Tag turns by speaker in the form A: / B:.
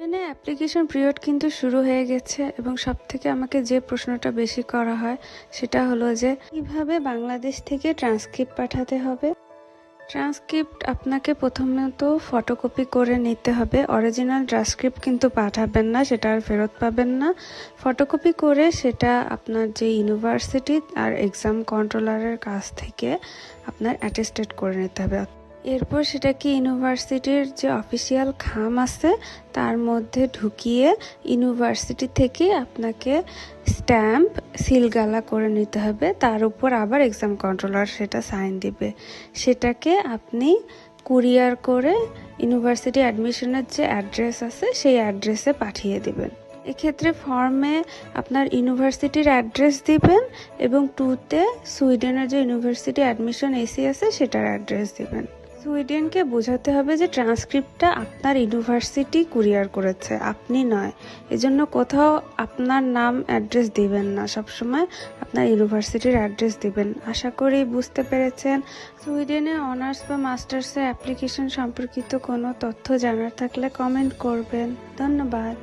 A: সুইডেনে application period কিন্তু শুরু হয়ে গেছে এবং সবথেকে আমাকে যে প্রশ্নটা বেশি করা হয় সেটা হলো যে কিভাবে বাংলাদেশ থেকে ট্রান্সক্রিপ্ট পাঠাতে হবে। ট্রান্সক্রিপ্ট আপনাকে প্রথমত ফটোকপি করে নিতে হবে। অরিজিনাল ট্রান্সক্রিপ্ট কিন্তু পাঠাবেন না, সেটা আর ফেরত পাবেন না। ফটোকপি করে সেটা আপনার যে ইউনিভার্সিটি আর এক্সাম কন্ট্রোলারের কাছ থেকে আপনার অ্যাটেস্টেড করে নিতে হবে। এরপর সেটাকে ইউনিভার্সিটির যে অফিসিয়াল খাম আছে তার মধ্যে ঢুকিয়ে ইউনিভার্সিটি থেকে আপনাকে স্ট্যাম্প সিলগালা করে নিতে হবে। তার উপর আবার এক্সাম কন্ট্রোলার সেটা সাইন দিবে। সেটাকে আপনি কুরিয়ার করে ইউনিভার্সিটি অ্যাডমিশনের যে অ্যাড্রেস আছে সেই অ্যাড্রেসে পাঠিয়ে দিবেন। এক্ষেত্রে ফর্মে আপনার ইউনিভার্সিটির অ্যাড্রেস দিবেন এবং 2তে সুইডেনের যে ইউনিভার্সিটি অ্যাডমিশন এসি আছে সেটার অ্যাড্রেস দিবেন। সুইডেনকে বোঝাতে হবে যে ট্রান্সক্রিপ্টটা আপনার ইউনিভার্সিটি কুরিয়ার করেছে, আপনি নয়। এজন্য কোথাও আপনার নাম অ্যাড্রেস দিবেন না, সবসময় আপনার ইউনিভার্সিটির অ্যাড্রেস দিবেন। আশা করি বুঝতে পেরেছেন। সুইডেনে অনার্স বা মাস্টার্সের অ্যাপ্লিকেশন সম্পর্কিত কোনো তথ্য জানার থাকলে কমেন্ট করবেন। ধন্যবাদ।